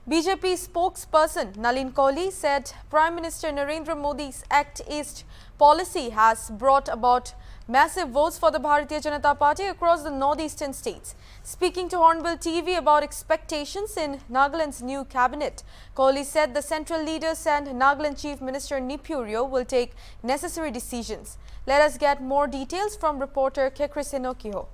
BJP spokesperson Nalin Kohli said Prime Minister Narendra Modi's Act East policy has brought about massive votes for the Bharatiya Janata Party across the northeastern states. Speaking to Hornbill TV about expectations in Nagaland's new cabinet, Kohli said the central leaders and Nagaland Chief Minister Nipurio will take necessary decisions. Let us get more details from reporter Kekris Enokiho.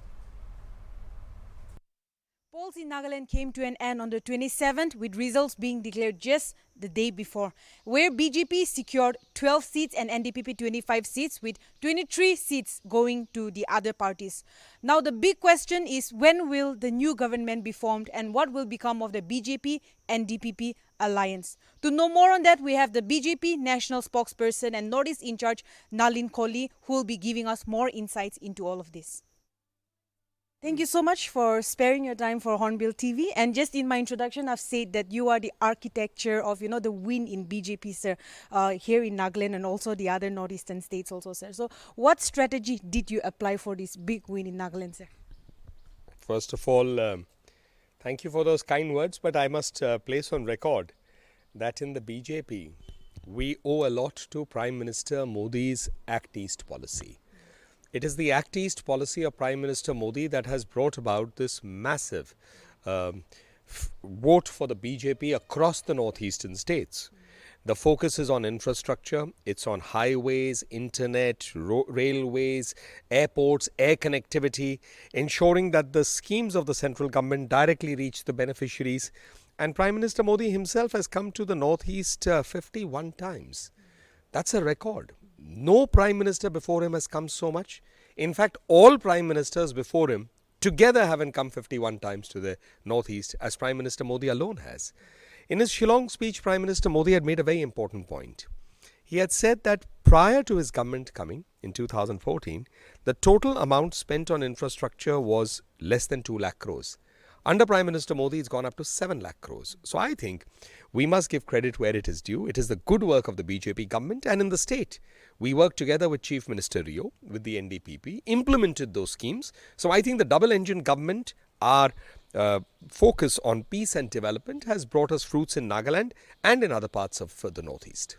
Polls in Nagaland came to an end on the 27th, with results being declared just the day before, where BJP secured 12 seats and NDPP 25 seats, with 23 seats going to the other parties. Now the big question is, when will the new government be formed and what will become of the BJP-NDPP alliance? To know more on that, we have the BJP national spokesperson and Northeast in charge Nalin Kohli, who will be giving us more insights into all of this. Thank you so much for sparing your time for Hornbill TV. And just in my introduction, I've said that you are the architecture of, the win in BJP, sir, here in Nagaland and also the other northeastern states also, sir. So what strategy did you apply for this big win in Nagaland, sir? First of all, thank you for those kind words, but I must place on record that in the BJP, we owe a lot to Prime Minister Modi's Act East policy. It is the Act East policy of Prime Minister Modi that has brought about this massive vote for the BJP across the northeastern states. The focus is on infrastructure, it's on highways, internet, railways, airports, air connectivity, ensuring that the schemes of the central government directly reach the beneficiaries. And Prime Minister Modi himself has come to the northeast 51 times. That's a record. No Prime Minister before him has come so much. In fact, all Prime Ministers before him together haven't come 51 times to the Northeast as Prime Minister Modi alone has. In his Shillong speech, Prime Minister Modi had made a very important point. He had said that prior to his government coming in 2014, the total amount spent on infrastructure was less than 2 lakh crores. Under Prime Minister Modi, it's gone up to 7 lakh crores. So I think we must give credit where it is due. It is the good work of the BJP government, and in the state, we worked together with Chief Minister Rio, with the NDPP, implemented those schemes. So I think the double-engine government, our focus on peace and development has brought us fruits in Nagaland and in other parts of the Northeast.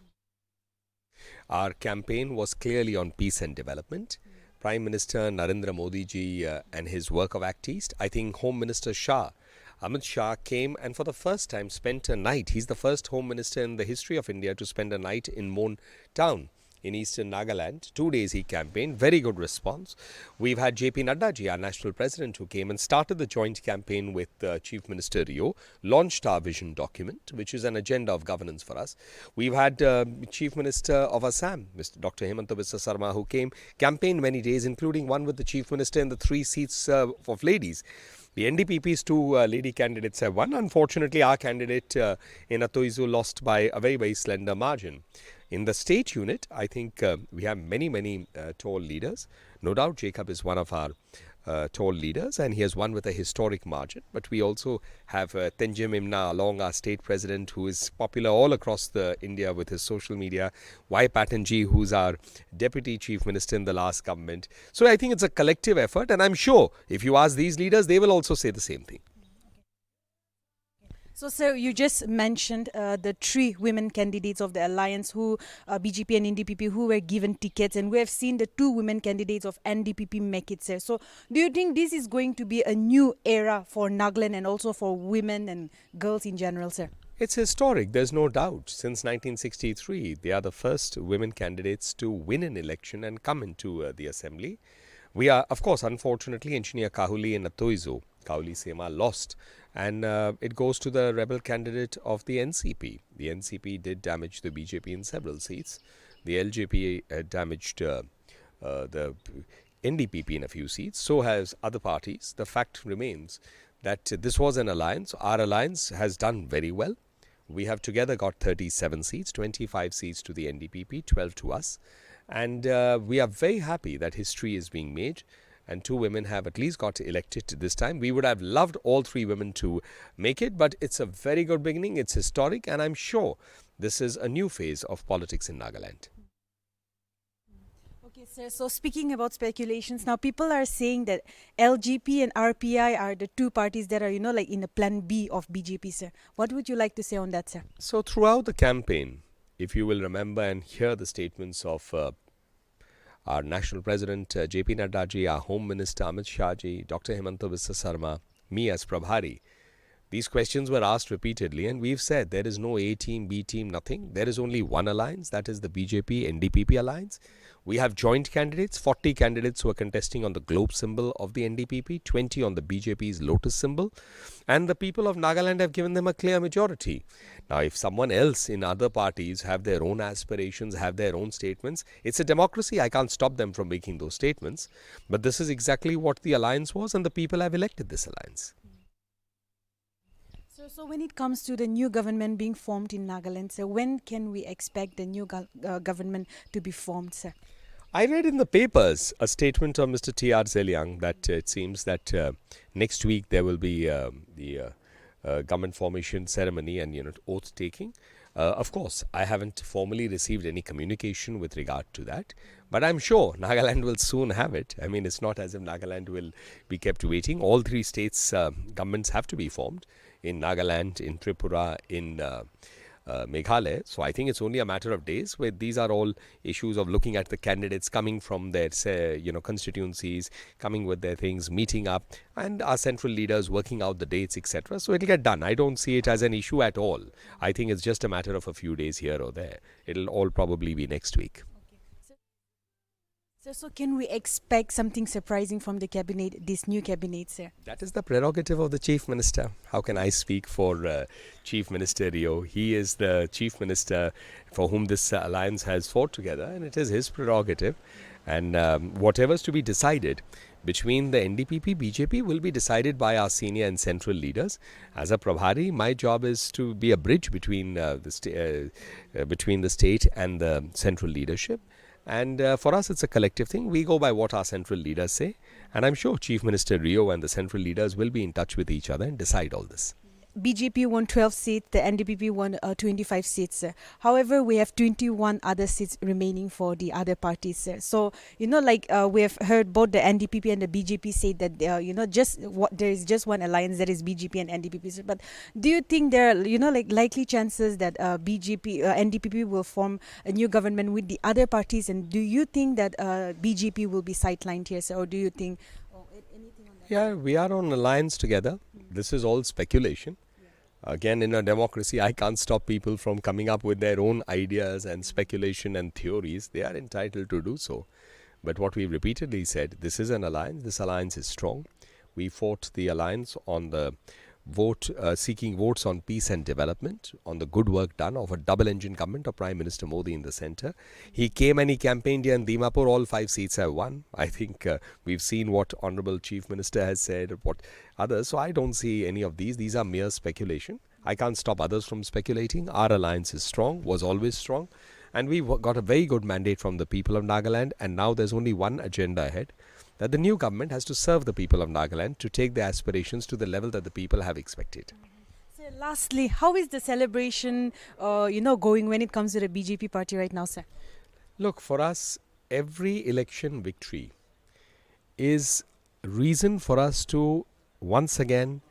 Our campaign was clearly on peace and development. Prime Minister Narendra Modi ji and his work of Act East. I think Home Minister Amit Shah came and for the first time spent a night. He's the first Home Minister in the history of India to spend a night in Mon town in eastern Nagaland. 2 days he campaigned. Very good response. We've had JP Nadda ji, our national president, who came and started the joint campaign with Chief Minister Rio, launched our vision document, which is an agenda of governance for us. We've had Chief Minister of Assam, Mr. Dr. Hemanta Biswa Sarma, who came, campaigned many days, including one with the Chief Minister in the 3 seats of ladies. The NDPP's 2 lady candidates have won. Unfortunately, our candidate in Atoizu lost by a very, very slender margin. In the state unit, I think we have many tall leaders. No doubt Jacob is one of our tall leaders and he has won with a historic margin. But we also have Tenjim Imna along, our state president, who is popular all across India with his social media. Y. Patanji, who's our deputy chief minister in the last government. So I think it's a collective effort, and I'm sure if you ask these leaders, they will also say the same thing. So, sir, you just mentioned the 3 women candidates of the alliance who, BJP and NDPP, who were given tickets, and we have seen the 2 women candidates of NDPP make it, sir. So, do you think this is going to be a new era for Nagaland and also for women and girls in general, sir? It's historic, there's no doubt. Since 1963, they are the first women candidates to win an election and come into the assembly. We are, of course, unfortunately, Engineer Kahuli in Atoizu, Kauli Sema, lost. And it goes to the rebel candidate of the NCP. The NCP did damage the BJP in several seats. The LJP damaged the NDPP in a few seats. So has other parties. The fact remains that this was an alliance. Our alliance has done very well. We have together got 37 seats, 25 seats to the NDPP, 12 to us. And we are very happy that history is being made. And 2 women have at least got elected this time. We would have loved all 3 women to make it, but it's a very good beginning. It's historic, and I'm sure this is a new phase of politics in Nagaland. Okay, Okay, sir. So speaking about speculations, now people are saying that LGP and RPI are the two parties that are, like in the plan B of BJP, sir. What would you like to say on that, sir? So, throughout the campaign, if you will remember and hear the statements of our National President JP Nadda ji, our Home Minister Amit Shah ji, Dr. Himanta Biswa Sarma, me as Prabhari, these questions were asked repeatedly, and we've said there is no A team, B team, nothing. There is only one alliance, that is the BJP NDPP alliance. We have joint candidates, 40 candidates who are contesting on the globe symbol of the NDPP, 20 on the BJP's lotus symbol, and the people of Nagaland have given them a clear majority. Now, if someone else in other parties have their own aspirations, have their own statements, it's a democracy. I can't stop them from making those statements. But this is exactly what the alliance was, and the people have elected this alliance. So when it comes to the new government being formed in Nagaland, sir, when can we expect the new government to be formed, sir? I read in the papers a statement of Mr. T.R. Zeliang that it seems that next week there will be the government formation ceremony and oath taking. Of course, I haven't formally received any communication with regard to that, but I'm sure Nagaland will soon have it. I mean, it's not as if Nagaland will be kept waiting. All three states' governments have to be formed in Nagaland, in Tripura, in Meghalaya. So I think it's only a matter of days where these are all issues of looking at the candidates coming from their constituencies, coming with their things, meeting up, and our central leaders working out the dates, etc. So it'll get done. I don't see it as an issue at all. I think it's just a matter of a few days here or there. It'll all probably be next week. So can we expect something surprising from the cabinet, this new cabinet, sir? That is the prerogative of the Chief Minister. How can I speak for Chief Minister Rio? He is the Chief Minister for whom this alliance has fought together, and it is his prerogative. And whatever's to be decided between the NDPP, BJP will be decided by our senior and central leaders. As a Prabhari, my job is to be a bridge between the state and the central leadership. And for us, it's a collective thing. We go by what our central leaders say. And I'm sure Chief Minister Rio and the central leaders will be in touch with each other and decide all this. BJP won 12 seats, the NDPP won 25 seats, sir. However, we have 21 other seats remaining for the other parties, sir. So, we have heard both the NDPP and the BJP say that, there is just one alliance, that is BJP and NDPP, sir. But do you think there are, likely chances that NDPP will form a new government with the other parties? And do you think that BJP will be sidelined here, sir? Or do you think... anything on that? Yeah, we are on alliance together. This is all speculation. Again, in a democracy, I can't stop people from coming up with their own ideas and speculation and theories. They are entitled to do so. But what we repeatedly said, this is an alliance. This alliance is strong. We fought the alliance on the seeking votes on peace and development, on the good work done of a double-engine government of Prime Minister Modi in the centre. He came and he campaigned here in Dimapur. All 5 seats have won. I think we've seen what Honourable Chief Minister has said, what others. So I don't see any of these. These are mere speculation. I can't stop others from speculating. Our alliance is strong, was always strong. And we got a very good mandate from the people of Nagaland. And now there's only one agenda ahead, that the new government has to serve the people of Nagaland to take their aspirations to the level that the people have expected. Sir, lastly, how is the celebration, going when it comes to the BJP party right now, sir? Look, for us, every election victory is reason for us to once again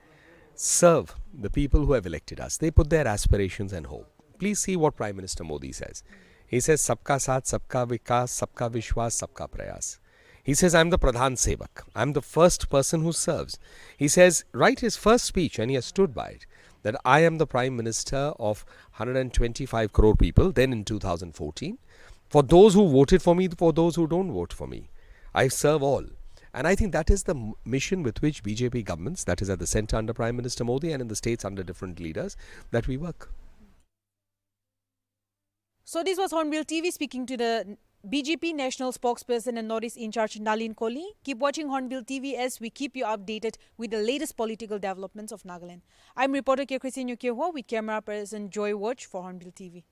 serve the people who have elected us. They put their aspirations and hope. Please see what Prime Minister Modi says. He says, Sabka Saath, Sabka Vikas, Sabka Vishwas, Sabka Prayas. He says, I'm the Pradhan Sevak. I'm the first person who serves. He says, write his first speech, and he has stood by it, that I am the Prime Minister of 125 crore people, then in 2014. For those who voted for me, for those who don't vote for me, I serve all. And I think that is the mission with which BJP governments, that is at the centre under Prime Minister Modi and in the states under different leaders, that we work. So this was Hornbill TV speaking to the BJP National Spokesperson and Northeast in charge Nalin Kohli. Keep watching Hornbill TV as we keep you updated with the latest political developments of Nagaland. I'm reporter Christine Yukihua with camera person Joy Watch for Hornbill TV.